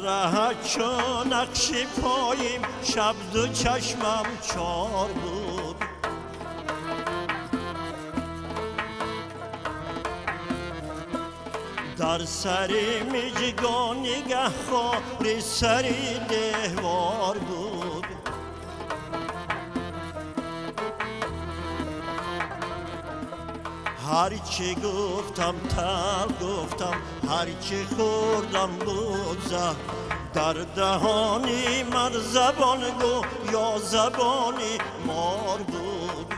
راه چون نقش پاییم شب دو چشمم چار بود در سری میجگان نگه خواری سری دهوار بود هرچی گفتم تل گفتم هرچی خوردم بود زهر در دهانی من زبان گو یا زبانی مار بود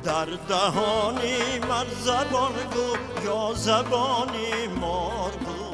در دهانی من زبان گو یا زبانی مار بود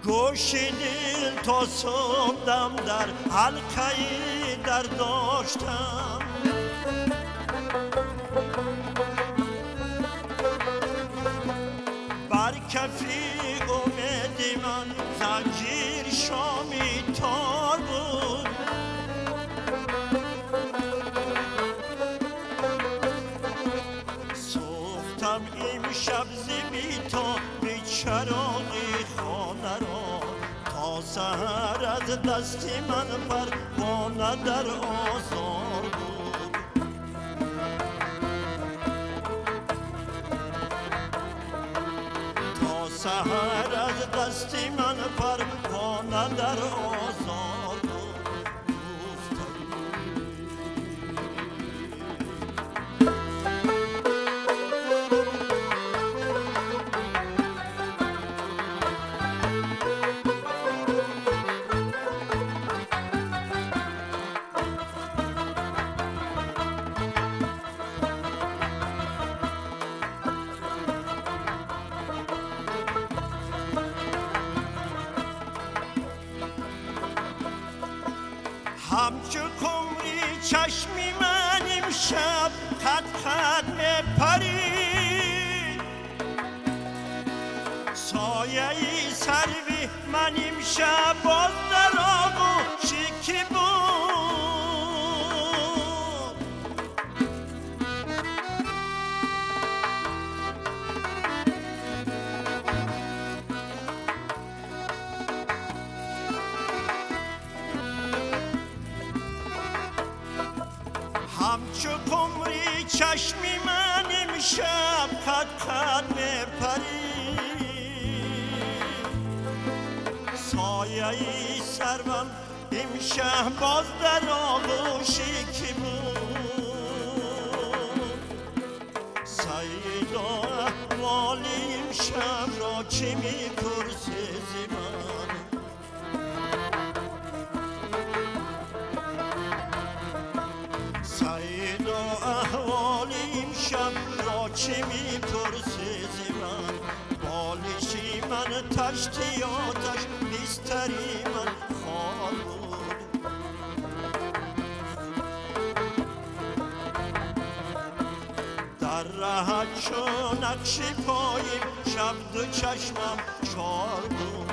گوش دل تا صبحدم در حلقه در داشتم بر کفی امید من زنجیر شامی تار بود سوختم امشب زبی تا بی چراغی خانه را تا سحر از دستی من پروانه در آزار بود تا سحر از دستی من پروانه در آزار بود همچو کمری چشمی من امشب خط خط میپرید سایه ای سروی من امشب باز در آغوشی بود همچو کمری چشمی من امشب خط خط میپرید سایه ای سروم امشب باز در آغوشی کی بود سیدا احوالی امشب را چی میپرسی ز من سیدا احوالی امشب را چی میپرسی ز من بالشی من تشتی آتش بستری من خار بود در ره چون نقش پاییم شب دو چشمم چار بود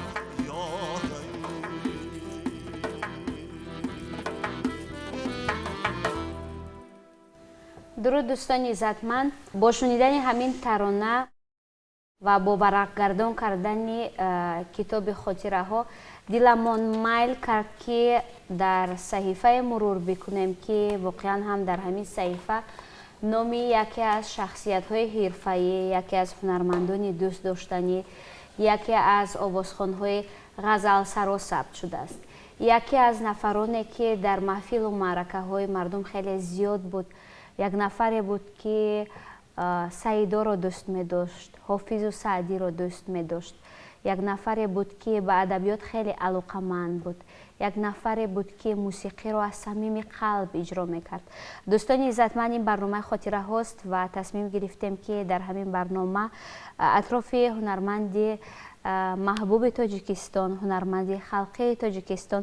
درود دوستان عزتمند، با شنیدن همین ترانه و با ورق گردان کردن کتاب خاطره ها دلمان میل کرد که در صحیفه مرور بکنیم که واقعا هم در همین صحیفه نام یکی از شخصیت های حرفه‌ای، یکی از هنرمندان دوست داشتنی، یکی از آوازخوان های غزل سرا ثبت شده است. یکی از نفرانی که در محفل و معرکه های مردم خیلی زیاد بود. یک نفری بود که سعیدا را دوست می داشت، حافظ و سعدی را دوست می داشت. یک نفری بود که به ادبیات خیلی علاقه‌مند بود. як нафаре буд ки мусиқиро аз самими қалб иҷро мекард. дӯстони иззатманд, ин барномаи хотираҳост ва тасмим гирифтем ки дар ҳамин барнома атрофи ҳунарманди маҳбуби тоҷикистон, ҳунарманди халқии тоҷикистон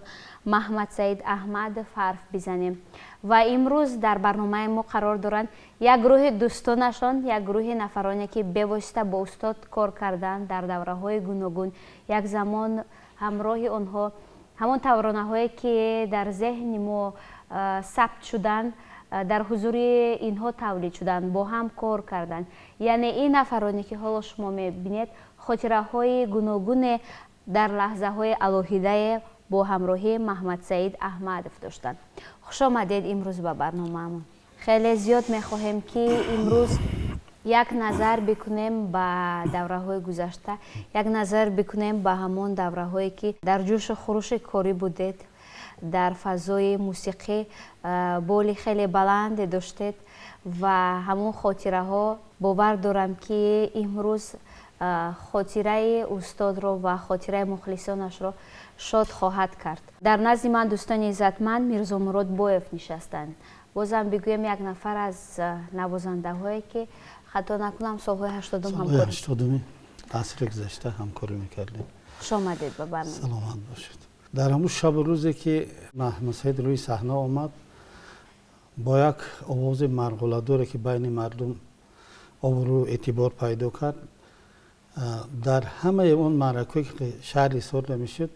Маҳмадсаид Аҳмадов ҳарф бизанем. ва имрӯз дар барномаи мо қарор доранд як гурӯҳи дӯстонашон, як гурӯҳи нафароне ки бевосита бо устод кор карданд дар давраҳои гуногун, як замон ҳамроҳи онҳо, ҳамон тавронаҳое ки дар зеҳни мо сабт шуданд, дар ҳузури инҳо тавлид шуданд, бо ҳам кор карданд. яъне ин нафароне ки ҳоло шумо мебинед хотираҳои гуногуне дар лаҳзаҳои алоҳидае бо ҳамроҳии Маҳмадсаид Аҳмадов доштанд. хуш омадед имрӯз ба барномаамон. хеле зиёд мехоҳем ки имрӯз як назар бикунем ба давраҳои гузашта, як назар бикунем ба ҳамон давраҳое ки дар ҷӯшу хуруши корӣ будед, дар фазои мусиқӣ боли хеле баланде доштед ва ҳамон хотираҳо бовар дорам ки имрӯз хотираи устодро ва хотираи мухлисонашро шод хоҳад кард. дар назди ман дӯстони иззатманд Мирзо Мурод Боев нишастанд. бозам бигӯем як нафар аз навозандаҳое ки хато накунам солҳои 80 ҳамкорӣ. 80 асри гузашта ҳамкорӣ мекардем. хуш омадед ба барнома. саломат бошед. дар ҳамун шабу рӯзе ки Маҳмадсаид рӯи саҳна омад, бо як овози марғуладоре ки байни мардум обрӯ эътибор пайдо кард, дар ҳамаи он маъракаҳое ки шаҳри Исҳоқ мешуд,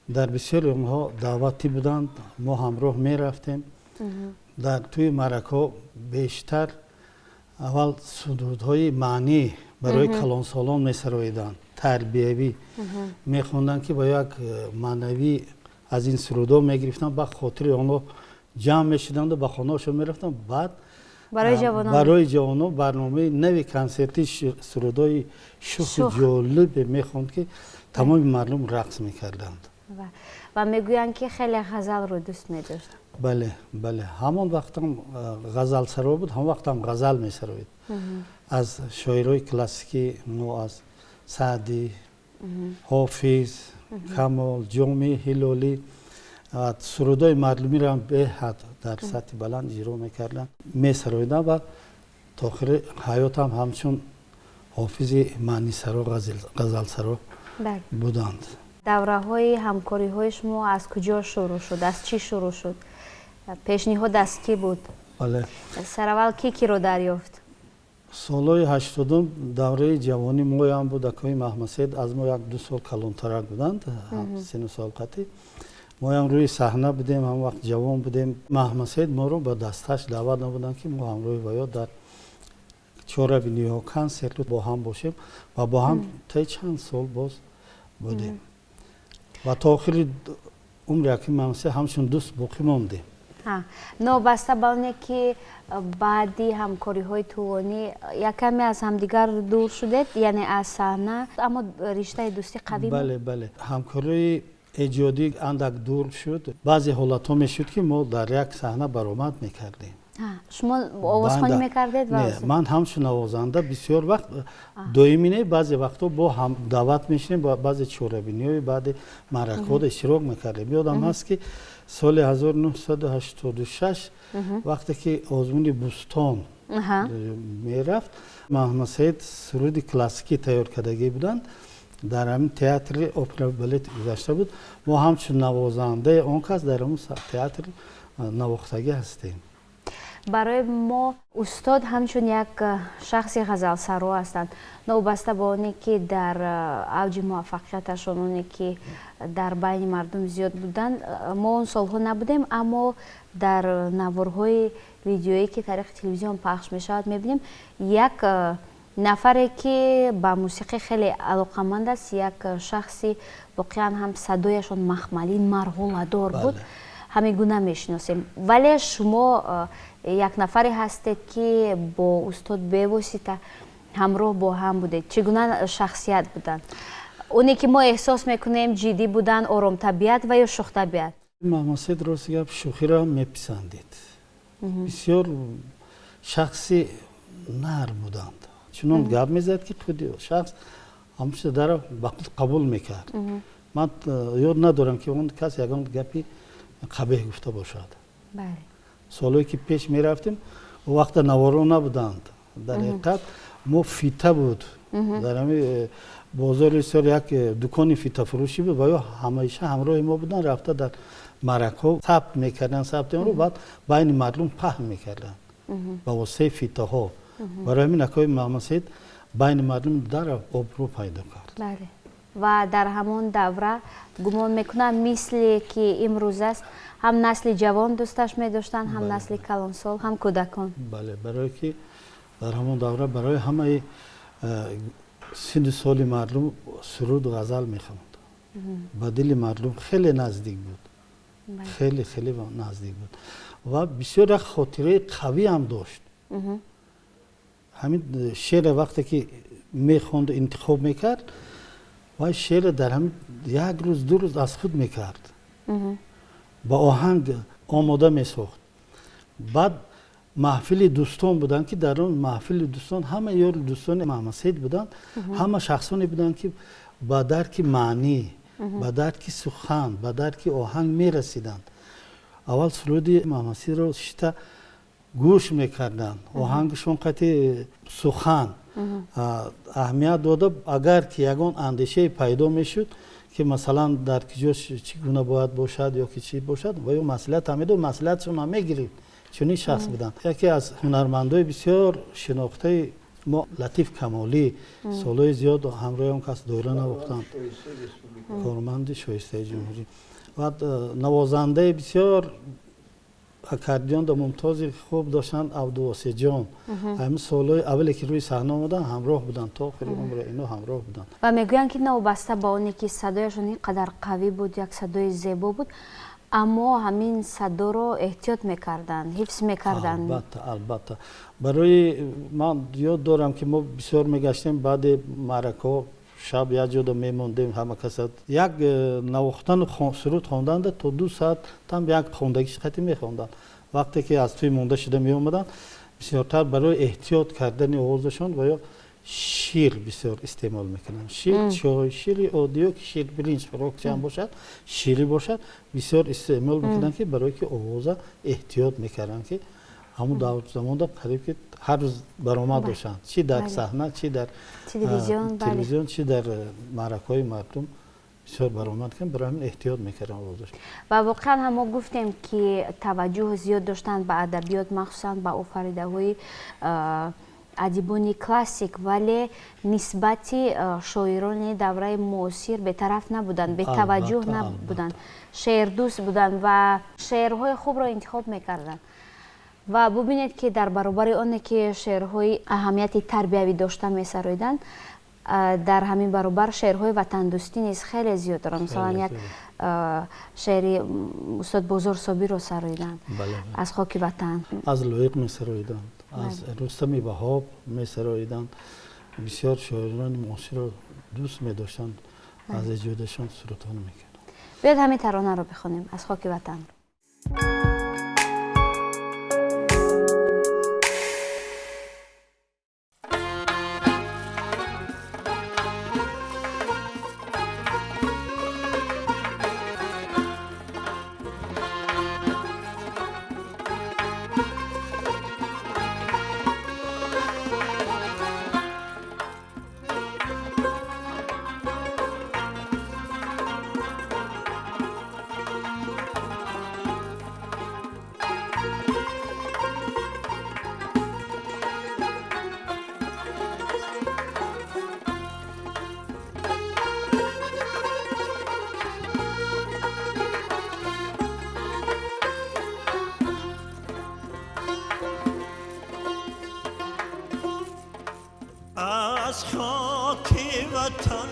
дар бисёри онҳо даъватӣ буданд, мо ҳамроҳ мерафтем. дар тӯи маъракаҳо бештар аввал судудҳои маънӣ барои калонсолон месароиданд, тарбиявӣ мехонданд ки бо як маънавӣ аз ин сурудҳо мегирифтанд, баъд хотири онҳо ҷамъ мешуданду ба хонаҳошон мерафтанд. баъд барои ҷавонон барномаи нави консертии сурудҳои шуху ҷолибе мехонд ки тамоми мардум рақс мекарданд. ва мегӯянд ки хеле ғазалро дӯст медошт. бале, бале, ҳамон вақтам ғазалсаро буд, ҳамон вақтам ғазал месароид. аз шоирҳои классикӣ мо аз Саъдӣ, Ҳофиз, Камол, Ҷоми, Ҳилолӣ сурудҳои мардумиро беҳад дар сатҳи баланд иҷро мекарданд, месароиданд ва то охири ҳаётам ҳамчун ҳофизи маънисаро, ғазалсаро буданд. давраҳои ҳамкориҳои шумо аз куҷо шурӯъ шуд, аз чӣ шурӯъ шуд? пешниҳод аз кӣ буд? бале, сараввал киро дарёфт? солҳои 80 давраи ҷавонӣ моям буд. акои Маҳмадсаид аз мо 1-2 сол калонтарак буданд, сину солқатӣ. моям рӯи саҳна будем, ҳам вақт ҷавон будем. Маҳмадсаид моро ба дасташ даъват намуданд ки мо ҳамроҳи ва ё дар чорабиниҳо консерту бо ҳам бошем ва бо ҳам таи чанд сол боз будем ва то охири умри акои Маҳмадсаид ҳамчун дӯст боқӣ мондем. нобаста ба оне ки баъди ҳамкориҳои тӯлонӣ якаме аз ҳамдигар дур шудед, яъне аз саҳна, аммо риштаи дӯстӣ қавӣ? бале, бале, ҳамкории эҷодӣ андак дур шуд. баъзе ҳолатҳо мешуд ки мо дар як саҳна баромад мекардем. шумо овозхонӣ мекардед? ман ҳамчун навозанда бисёр вақт доимӣ не, баъзе вақтҳо бо ҳам даъват мешудем, баъзе чорабиниҳои баъди маъракаҳо иштирок мекардем. ёдам ҳаст ки соли 1986 вақте ки озмуни Бӯстон мерафт, Маҳмадсаид суруди классикӣ тайёр кардагӣ буданд, дар ҳамин театри опера балет гузашта буд. мо ҳамчун навозандаи он кас дар ҳамун театр навохтагӣ ҳастем. барои мо устод ҳамчун як шахси ғазалсаро ҳастанд. новбаста ба оне ки дар авҷи муваффақияташон, оне ки дар байни мардум зиёд буданд, мо он солҳо набудем, аммо дар наворҳои видеоие ки тариқи телевизион пахш мешавад мебинем як нафаре ки ба мусиқӣ хеле алоқаманд аст, як шахси воқеан ҳам садояшон махмалин марғуладор буд, ҳамин гуна мешиносем. вале шумо як нафаре ҳастед ки бо устод бевосита ҳамроҳ бо ҳам будед. чӣ гуна шахсият буданд? оне ки мо эҳсос мекунем ҷиддӣ буданд, оромтабиат ва ё шухтабиат? Маҳмадсаид рости гап шӯхиро меписандид. бисёр шахси нар буданд. чунон гап мезад ки худи шахс ҳамчун дар ба худ қабул мекард. من یاد ندارم که اون کس یگان گپی قبیح گفته باشد. بله. سالایی که پیش می رفتیم وقت نوارو نبودند. در حقیقت ما فیته بود. در همین بازار بسیار یک دکان فیته فروشی بود و یا همیشه همراه ما بودن، رفته در مرکو ثبت میکردن، ثبت رو بعد بین مردم پهن میکردن با واسطه فیته ها. برای همین اکای محمد سید بین مردم در آبرو پیدا کرد. بله. و در همون دوره گمان میکنم مثلی که امروز است، هم نسل جوان دوستش می داشتن، هم نسل کلانسال، هم کودکان. بله، برای که در همون دوره برای همه سن سال مردم سرود و غزل میخوند. با دل مردم خیلی نزدیک بود. خیلی خیلی نزدیک بود و بسیار خاطره قوی هم داشت. همین شعر وقتی که میخوند و انتخاب میکرد و شعر در همین یک روز دو روز از خود میکرد، با آهنگ آماده میساخت. بعد محفل دوستان بودن که در اون محفل دوستان همه یار دوستان محمد سید بودن، همه شخصانی بودن که با درک معنی، با درک سخن، با درک آهنگ میرسیدن. اول سرود محمد سید رو شتا گوش میکردن، آهنگشون قطعی سخن اهمیت داده. اگر که یگان اندیشه پیدا میشد که مثلا در کجاش چگونه باید باشد یا که چی باشد و یا مسئولیت هم میداد، مسئولیتشون هم میگرفت. چنین شخص بودن. یکی از هنرمندای بسیار شناخته ما لطیف کمالی، سالهای زیاد همراه اون کس دوره نواختند، کارمند شایسته جمهوری و نوازنده بسیار اکاردیون و ممتاز خوب داشتن، عبدالواسع جان. همین سالهای اولی که روی صحنه آمدن همراه بودن، تا آخر عمر اینو همراه بودن. و میگویند که وابسته با اونی که صدایشون اینقدر قوی بود، یک صدای زیبا بود، اما همین صدا رو احتیاط میکردن، حفظ میکردن. البته برای من یاد دارم که ما بسیار میگشتیم، بعد معرکه شب یک جا میموندیم، همه کسات یک نواختن سرود خواندن تا 2 ساعت تام یک خواندگیش خطی میخواندن. وقتی که از توی مونده شده می اومدن بسیارتر برای احتیاط کردن آوازشون و یا شیر بسیار استعمال میکنن. شیر چای، شیر اودیو که شیر برنج فراکتی هم باشد، شیری باشد، بسیار استعمال میکنن که برای که آواز احتیاط میکردن که همون دور زمان دا قریب که هر روز برآمد باشن، چی در صحنه، چی در تلویزیون، چی در معرکه‌های مردم بسیار برآمد کردن. برای همین احتیاط میکردن آوازش. و واقعا هم ما گفتیم که توجه زیاد داشتن به ادبیات، مخصوصا به آفریده‌های ادیبان کلاسیک، ولی نسبت شاعران دوره معاصر به طرف نبودن، به توجه نبودن، شعر دوست بودن و شعرهای خوب را انتخاب میکردن. و ببینید که در برابر آنه که شعرهای اهمیت تربیوی داشته می‌سرایدند، در همین برابر شعرهای وطن دوستی نیز خیلی زیاد دارن. مثلا یک شعر استاد بزرگ صابی رو سرایدند از خاک وطن، از لایق می‌سرایدند، از رستم وهاب می‌سرایدند. بسیار شاعران معاصر رو دوست می‌داشتند، از اجودشان سرودان می‌کردند. بیاید همین ترانه رو بخونیم، از خاک وطن. از خاک وطن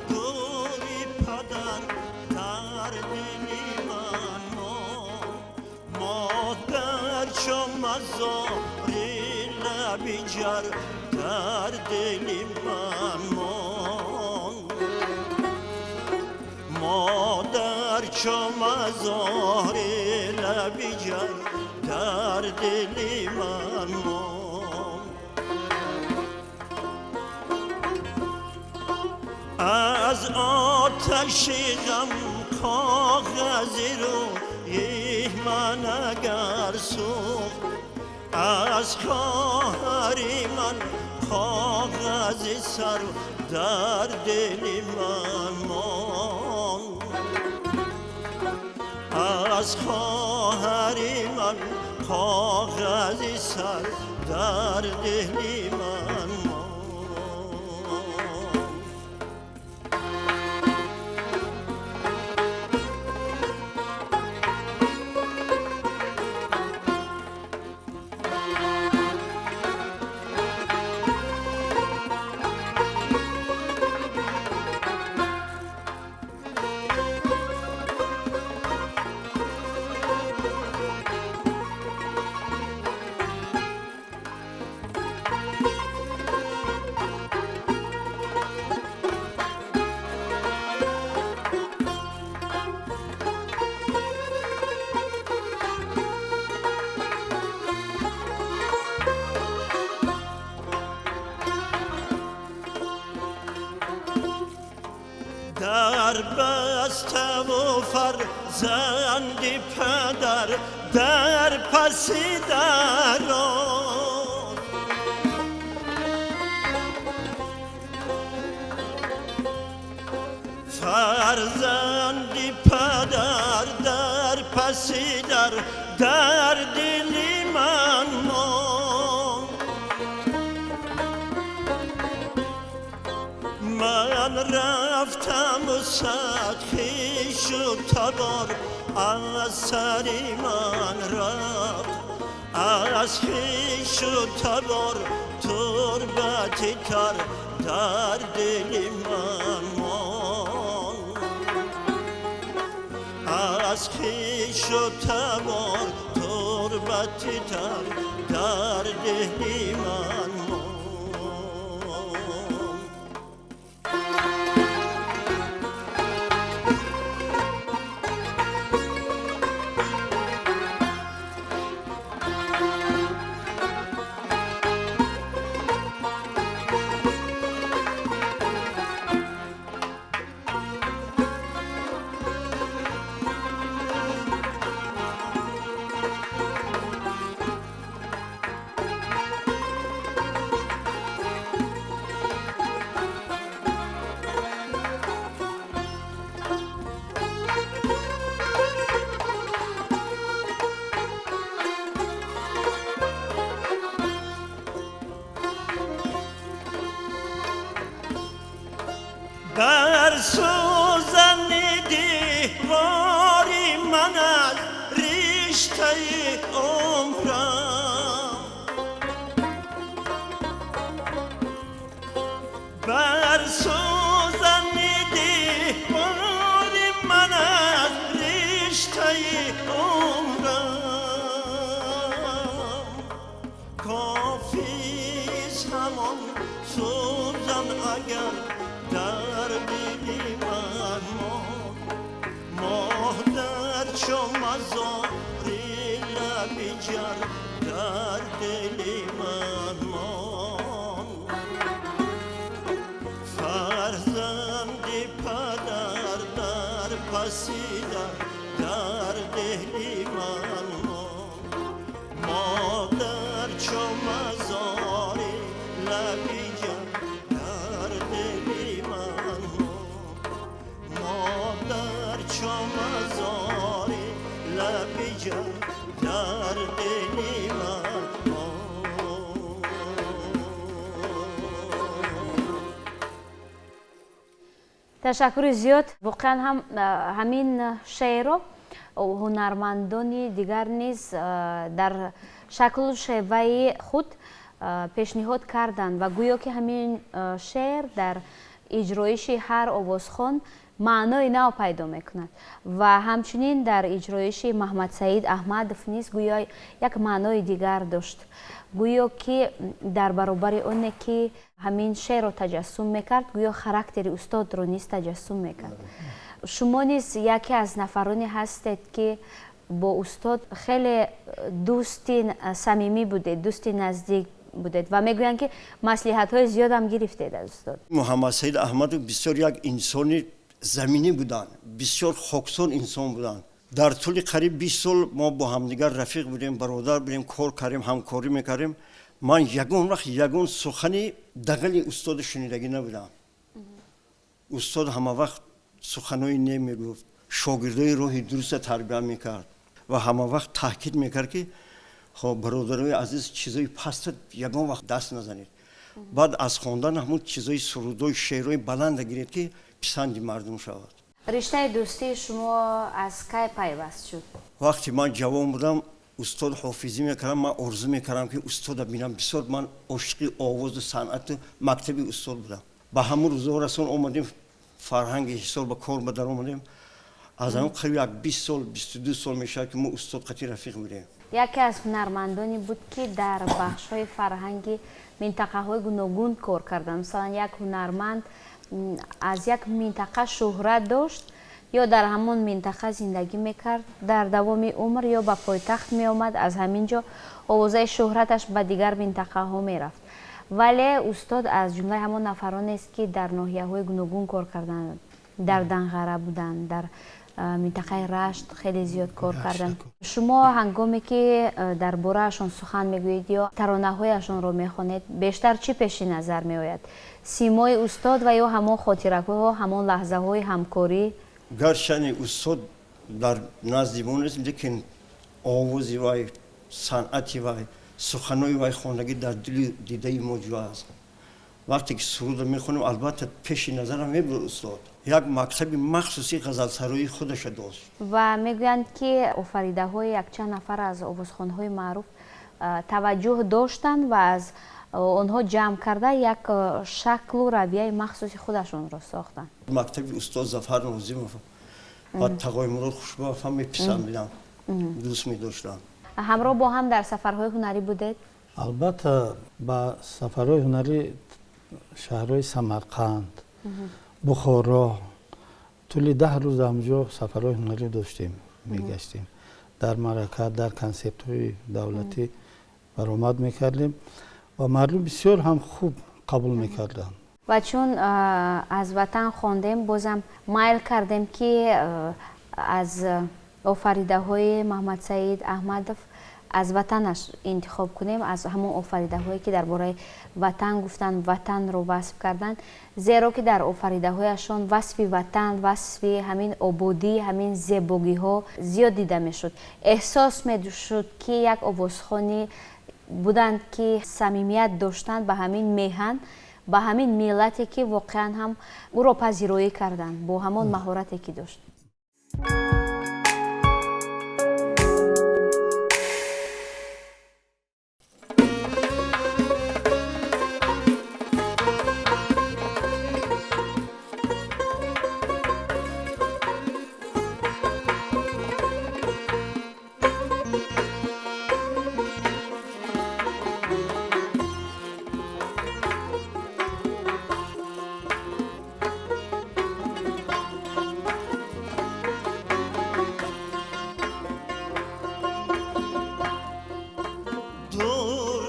گوری پدر در دلی من مادر چو مزاری لبی جر در دلی من مادر چو مزاری لبی جر در دلی من از آتش آتش غم کاغذی رو من اگر سوخت از خواهری من کاغذی سر در دل من ماند از خواهری من کاغذی سر در دل من ماند در بسته و فرزندی پدر در پسی در آن فرزندی پدر در پسی در دلی من ماند من رفتم و صد خویش و تبار از سری من رفت از خویش و تبار تربتی تر در دل من ماند از خویش و تبار تربتی تر در دل من ماند بر سوزن دیواری من از رشته عمرم بر سوزن دیواری من از رشته عمرم کافیست همان سوزن اگر در دلی من ماه در چو مزاری لبی جر در دلی من ماند فرزندی پدر در پسی در دلی من ماند مادر چو مزاری لبی جر در دلی من مادر چو مزاری لبی جر در دلی من تشکر زیاد. واقعا هم همین شعر رو هنرمندانی دیگر نیز در شکل و شیوه خود پیشنهاد کردند و گویا که همین شعر در اجرایش هر آوازخوان معنای نو پیدا میکند و همچنین در اجرایش محمد سعید احمدов نیز گویا یک معنای دیگر داشت. گویا که در برابر اونه که همین شعر رو تجسم میکرد گویا خاراکتر استاد رو نیز تجسم میکرد. شما نیز یکی از نفرانی هستید که با استاد خیلی دوستی صمیمی بودید، دوستی نزدیک بودید و میگویند که مصلحت‌های زیاد هم گرفتید از استاد. محمد سعید احمدov بسیار یک انسان زمینی بودن، بسیار خاکسار انسان بودن. در طول قریب 20 سال ما با همدیگر رفیق بودیم، برادر بودیم، کار کردیم، همکاری میکردیم. من یگان وقت یگان سخنی دقل استاد شنیدگی نبودم. استاد همه وقت سخنایی نمیگفت، شاگردای راه درست تربیت میکرد و همه وقت تاکید میکرد که خب برادرای عزیز چیزای پست یگان وقت دست نزنید. بعد از خواندن همون چیزای سرودای شعرهای بلند گرفت که پسند مردم شود. رشته دوستی شما از کی پیوست شد؟ وقتی من جوان بودم استاد حافظی میکردم، من آرزو میکردم که استاد ببینم. بسیار من عاشق آواز و صنعت مکتب استاد بودم. با همون روزا رسون اومدیم فرهنگ حساب به کار بدر اومدیم. از اون قریب 20 سال 22 سال میشه که ما استاد قطعی رفیق بودیم. یکی از هنرمندانی بود که در بخش‌های فرهنگی منطقه‌های گوناگون کار کردند. مثلا یک هنرمند از یک منطقه شهرت داشت یا در همون منطقه زندگی میکرد، در دوام عمر یا به پایتخت می آمد، از همینجا آوازه شهرتش به دیگر منطقه ها میرفت. ولی استاد از جمله همون نفرانی است که در ناحیه های گوناگون کار کردند. در دنغره بودند، در منطقه رشت خیلی زیاد کار کردند. شما هنگامی که درباره اشان سخن میگویید یا ترانه هایشان را میخوانید، بیشتر چی پیش نظر می آید؟ سیمای استاد و یا همون خاطره ها، همون لحظه های همکاری؟ گرچه استاد در نزد ما نیست، لیکن آوازی وای، صنعتی وای، سخنای وای خواندگی در دل دیده ما جا است. وقتی که سرود میخونیم البته پیش نظرم میبود استاد یک مکتب مخصوصی غزلسرایی خودش داشت و میگویند که آفریده های یک چند نفر از آوازخوان های معروف توجه داشتند و از آنها جمع کرده یک شکل و رویه مخصوصی خودشون را ساختند. مکتب استاد ظفر ناظم و تقای مراد خوشبخت هم میپسندیدم، دوست میداشتم. همراه با هم در سفرهای هنری بودید؟ البته با سفرهای هنری شهرهای سمرقند، بخارا، طول 10 روز همجا سفرهای هنری داشتیم، میگشتیم. در مرکه، در کنسپت های دولتی برآمد میکردیم و مردم بسیار هم خوب قبول میکردن. و چون از وطن خواندیم بازم مایل کردیم که از آفریده های محمد سعید احمدوف از وطنش انتخاب کنیم، از همون آفریده هایی که درباره وطن گفتن، وطن رو وصف کردن، زیرا که در آفریده هایشان وصف وطن، وصف همین آبادی، همین زیبایی ها زیاد دیده می شد. احساس می شد که یک آوازخوانی بودند که صمیمیت داشتند به همین میهن، به همین ملتی که واقعا هم او را پذیرایی کردند با همون مهارتی که داشت.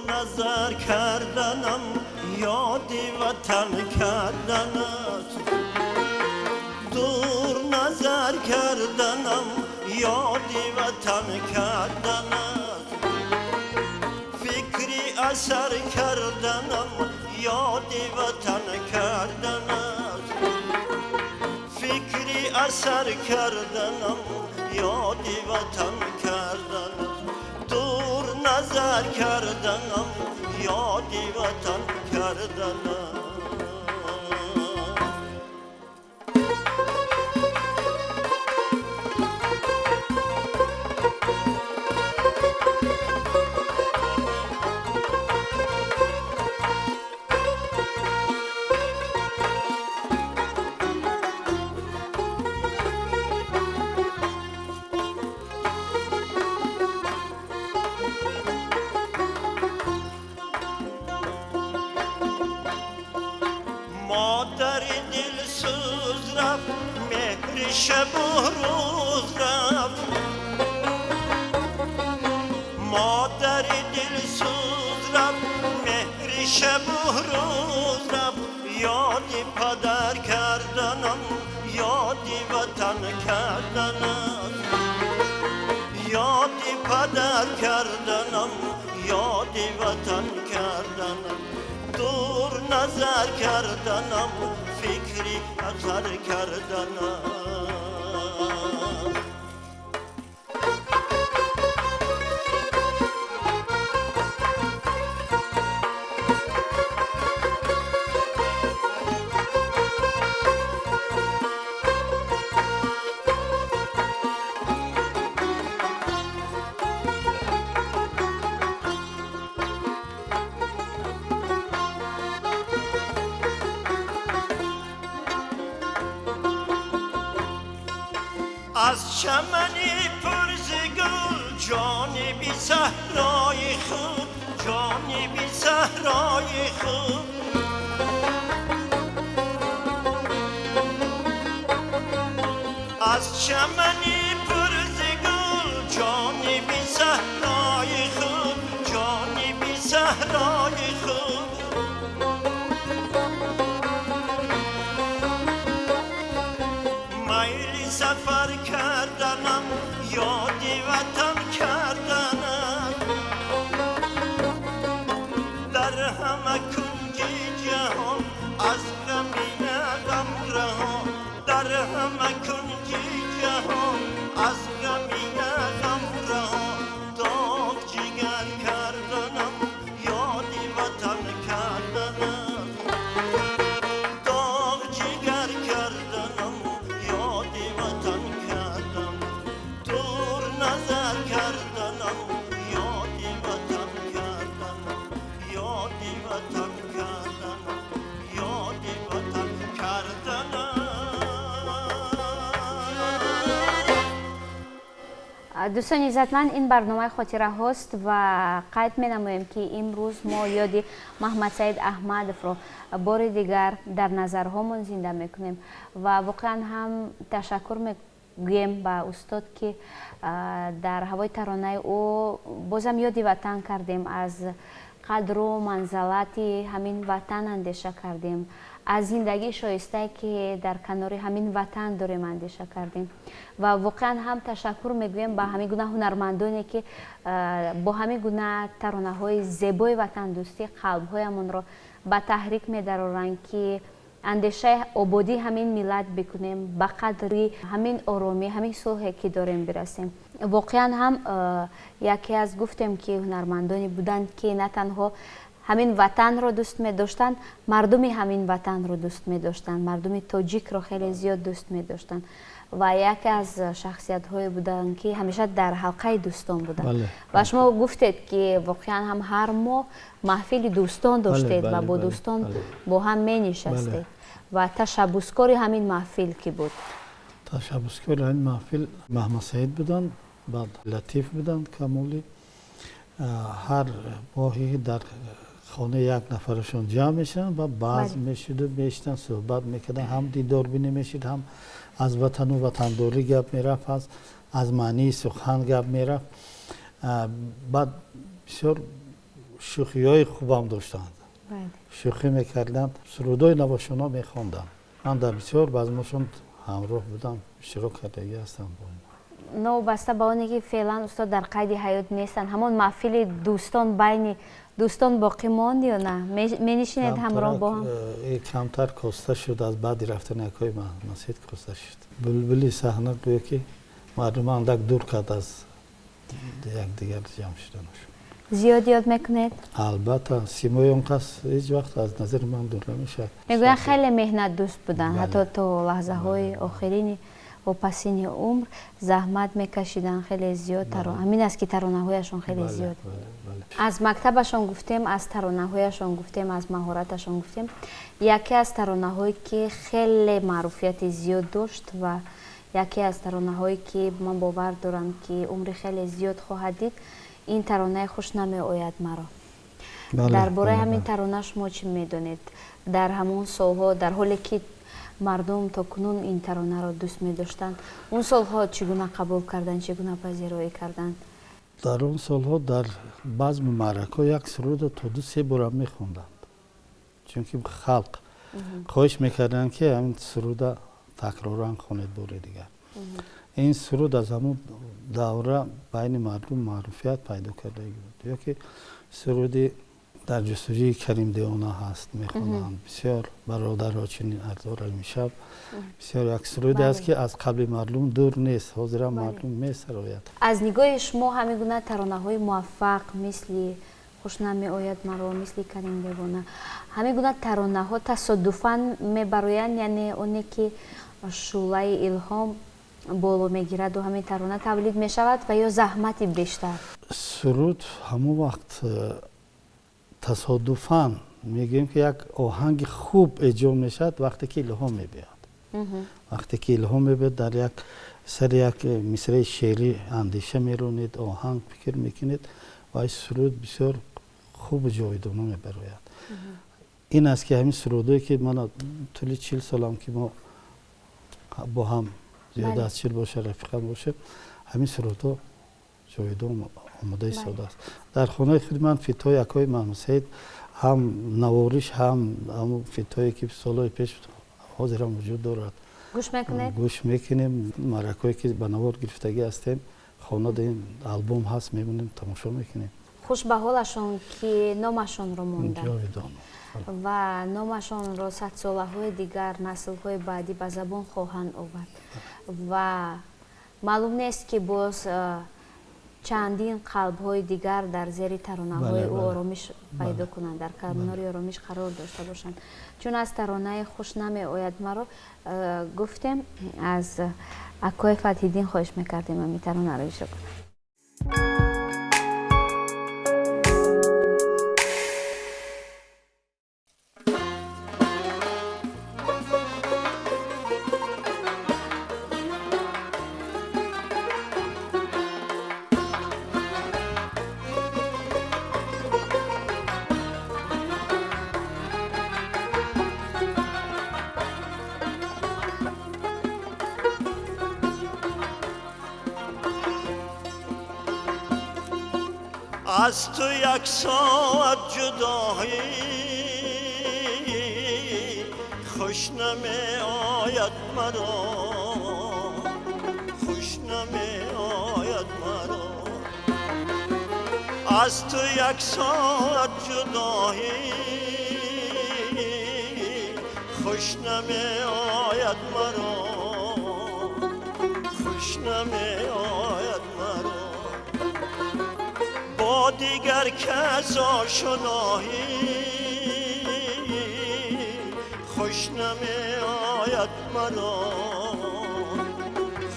نظر کردنم یاد وطن کردن است، دور نظر کردنم یاد وطن کردن است، فکری اثر کردنم یاد وطن کردن است، فکری اثر کردنم یاد وطن کردن است، دور نظر کردنم یاد وطن کردنم. مادر دلسوز رفت، مهر شب و روز رفت، مادر دلسوز رفت، مهر شب و روز رفت، یاد پدر کردنم یادی وطن کردنم، یادی پدر کردنم، یادی وطن کردنم، دور نظر کردنم، فکری اثر کردنم. از چمنی پرز گل جانی بی صحرای خود، جانی بی صحرای خود، از چمنی پرز گل جانی بی صحرای خود، جانی بی صحرای خود، میل سفر کردنم، یادی وطن کردنم، در همه کنج جهان از غمی غم رهان، در همه کنج جهان از غمی غم رهان، داغ جگر کردنم، یادی وطن کردنم، داغ جگر کردنم، یادی وطن کردم، دور نظر کردنم، یادی وطن کردنم، یادی وطن کردنم، یادی وطن کردنم. دوستان عزتمند، این برنامه خاطره هاست و قید می نمویم که امروز ما یاد محمد سعید احمدов رو بار دیگر در نظرهامون زنده میکنیم و واقعا هم تشکر میگویم به استاد که در هوای ترانه او بازم یاد وطن کردیم، از قدر و منزلت همین وطن اندیشه کردیم، از زندگی شایسته که در کنار همین وطن داریم اندیشه کردیم و واقعا هم تشکر میگویم به همین گونه هنرمندانی که با همین گونه ترانه های زیبای وطن دوستی قلب هایمون رو به تحریک می‌دارند که اندیشه آبادی همین ملت بکنیم، به قدری همین آرامی، همین صلحی که داریم برسیم. واقعا هم یکی از گفتیم که هنرمندانی بودند که نه تنها همین وطن رو دوست می داشتن، مردمی همین وطن رو دوست می داشتن، مردمی تاجیک رو خیلی زیاد دوست می داشتن و یکی از شخصیت های بودن که همیشه در حلقه دوستان بودن. بله. و شما گفتید که واقعا هم هر ماه محفل دوستان داشتید بله، و با بله، دوستان بله. با هم می نشستید بله. و تشبسکار همین محفل کی بود؟ تشبسکار این محفل محمد سعید بودن، بعد لطیف بودن کمالی. هر ماهی در خانه یک نفرشون جمع میشن و بعض میشد و میشتن صحبت میکردن، هم دیدار بینی میشید، هم از وطن و وطنداری گپ میرفت، از معنی سخن گپ میرفت. بعد بسیار شوخی های خوبم داشتند، شوخی میکردن، سرودای نواشونا میخواندن. من در بسیار بعضماشون همراه بودم، اشتراک کرده هستم با این. نو بسته با اونی که فعلا استاد در قید حیات نیستن، همون محفل دوستان بین دوستان باقی ماند یا نه؟ می نشینید همراه با هم؟ کمتر کاسته شد، از بعد رفتن یکای مسجد کاسته شد. بلبلی صحنه گویا که مردم اندک دور کرد از یک دیگر جمع شدنشون. زیاد یاد میکنید؟ البته سیمای اون کس هیچ وقت از نظر من دور نمیشه. میگوین خیلی مهنت دوست بودن، بله. حتی تا لحظه های آخرین و پسین عمر زحمت میکشیدن خیلی زیاد. همین است که ترانه هایشون خیلی زیاد. از مکتبشون گفتیم، از ترانه هایشون گفتیم، از مهارتشون گفتیم. یکی از ترانه هایی که خیلی معروفیت زیاد داشت و یکی از ترانه هایی که من باور دارم که عمر خیلی زیاد خواهد دید، این ترانه خوش نمی آید مرا. درباره همین ترانه شما چی میدونید؟ در همون سالها، در حالی که مردم تا کنون این ترانه را دوست می داشتن، اون سالها چگونه قبول کردن، چگونه پذیرایی کردن؟ در اون سالها در بعض معرکه یک سرود تا 2-3 بار می خوندند، چون که خلق خواهش میکردن که همین سرود تکرارا خوانید بار دیگر. این سرود از همون دوره بین مردم معروفیت پیدا کرده بود. یا که سرودی در جستجوی کریم دیوانه هست میخوانند بسیار برادرها چنین ارزار میشب بسیار یک سرودی است که از قلب مردم دور نیست، حاضر مردم میسراید. از نگاه شما همین گونه ترانه های موفق مثل خوشنمی آید مرا، مثل کریم دیوانه، همین گونه ترانه ها تصادفاً میبرویند، یعنی اونی که شعله الهام بالا میگیرد و همین ترانه تولید میشود و یا زحمتی بیشتر؟ سرود همون وقت تصادفاً میگیم که یک آهنگ خوب اجرا میشد وقتی که الهام میبیاد. وقتی که الهام میبیاد در یک سر یک مصرع شعری اندیشه میرونید، آهنگ فکر میکنید و این سرود بسیار خوب جاودانه میبراید. این است که همین سرودایی که من طول 40 سالم که ما با هم زیاده از 40 باشه رفیقان باشه، همین سرودها جاودان آماده ساده است. در خانه خود من فیتای اکای محمد سعید هم نوارش هم فیتایی که سالهای پیش حاضر هم وجود دارد گوش میکنید؟ گوش میکنیم. مرکایی که به نوار گرفتگی هستیم خانه این آلبوم هست میمونیم تماشا میکنیم. خوش به حالشان که نامشان رو مونده جاودان و نامشان را 100 ساله های دیگر نسل های بعدی به زبان خواهند آورد و معلوم نیست که باز چندین قلب های دیگر در زیر ترانه های او آرامش پیدا کنند، در کنار آرامش قرار داشته باشند. چون از ترانه خوشنمی آید مرا گفتیم، از اکای فتحی‌دین خواهش میکردیم همین ترانه را اجرا کنند. از تو یک ساعت جدایی خوش نمی آید مرا، خوش نمی آید مرا. از تو یک ساعت جدایی خوش نمی آید مرا، خوش نمی آید مرا. با دیگر کس آشنایی خوش نمی آید مرا،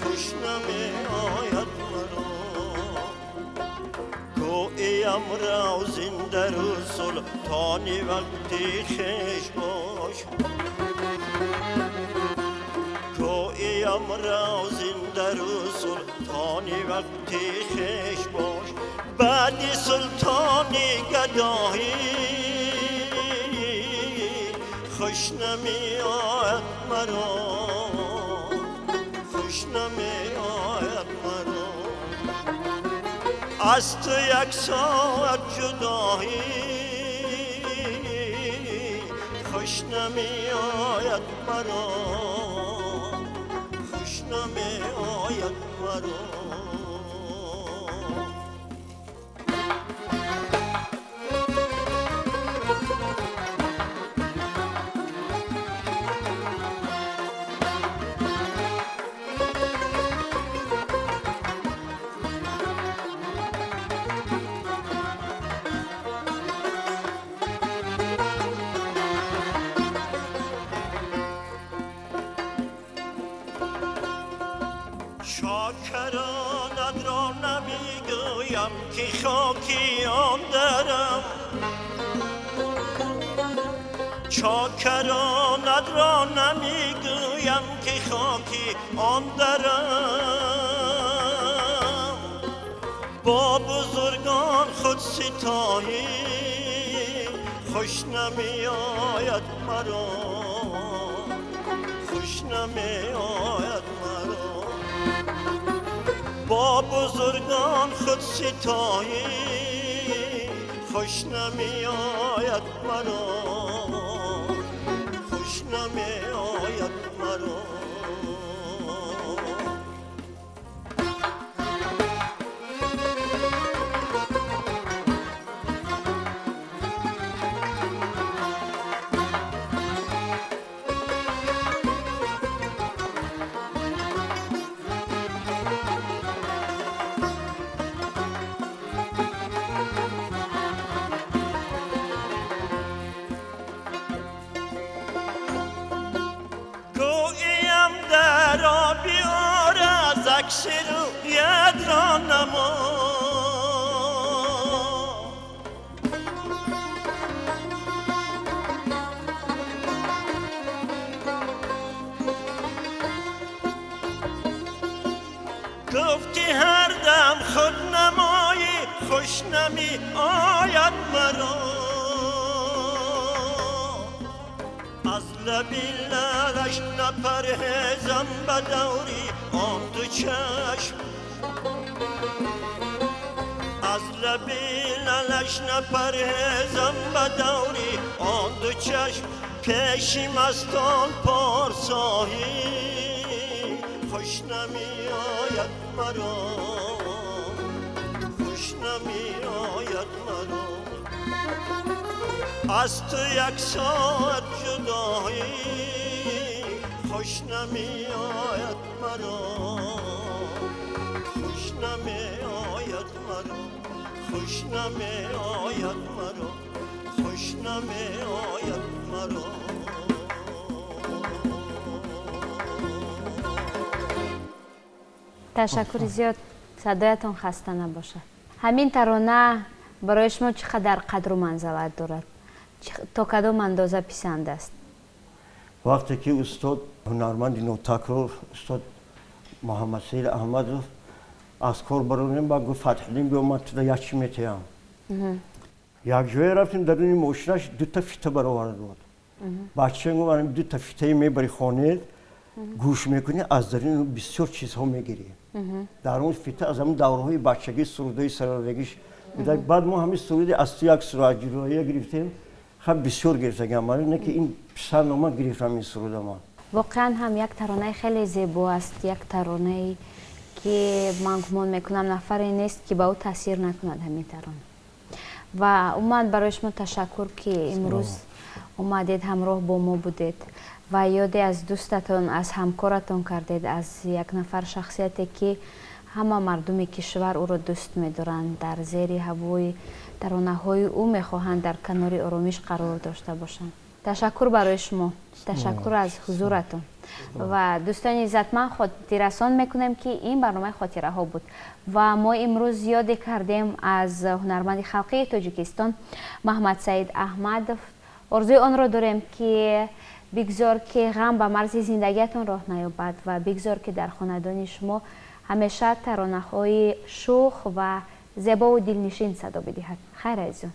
خوش نمی آید مرا. گویم روزین در سلطانی وقتی خیش باش، گویم روزین در سلطانی وقتی خیش باش. بعد سلطانی گدایی خوش نمی آید مرا، خوش نمی آید مرا. از تو یک ساعت جدایی خوش نمی آید مرا، خوش نمی آید مرا. شاکرانت را نمیگویم که خاکی آن درم، شاکرانت را نمیگویم که خاکی آن درم. با بزرگان خود ستایی خوش نمی آید مرا، خوش نمی آید مرا. با بزرگان خود ستایی خوش نمی آید مرا، خوش نمی آید مرا. بیار از عکس رویت را نما گفتی هر دم خود نمایی خوش نمی آید مرا از لبی لالش نپرهزم بدوری آن دو چشم از لبی لالش نپرهزم بدوری آن دو چشم پیشی مستان پارسایی خوش نمی آید مرا خوش نمی آید مرا از تو یک ساعت جدایی خوش نمی آید مرا خوش نمی آید مرا خوش نمی آید مرا خوش نمی آید مرا تشکر زیاد. صدایتان خسته نباشد. همین ترانه برای شما چقدر قدر و منزلت دارد؟ تا کدام اندازه پسند است؟ وقتی که استاد هنرمند نوتک رو استاد محمد سید احمدov از کار برونیم با گفت فتحالدین بیا من تو یک چی میتیم یک جایی رفتیم درون ماشینش دو تا فیته برآورده بود بچه گفتم دو تا فیته میبری خانه گوش میکنی از درون بسیار چیزها میگیری در اون فیته از همون دورهای بچگی سرودهای سرارگیش میداد بعد ما همین سرود از تو یک سرود جلویی گرفتیم خب بسیار گرفتگم نه که این پسند ما گرفتم این سرود ما واقعا هم یک ترانه خیلی زیبا است، یک ترانه که من گمان میکنم نفری نیست که به او تاثیر نکند همین ترانه و اومد برای شما تشکر که امروز اومدید همراه با ما بودید و یادی از دوستتون از همکارتون کردید از یک نفر شخصیتی که همه مردم کشور او را دوست می‌دارند در زیر هوای ترانه‌های او می‌خواهند در کنار آرامش قرار داشته باشند. تشکر برای شما، تشکر از حضورتون و دوستان عزتمند خاطر رسان میکنم که این برنامه خاطره ها بود و ما امروز یاد کردیم از هنرمند خلقی تاجیکستان محمد سید احمد. آرزوی آن را داریم که بگذار که غم به مرز زندگیتون راه نیابد و بگذار که در خاندان شما همیشه ترانه‌های شوخ و زیبا و دلنشین صدا بدهد. خیر عزیزان.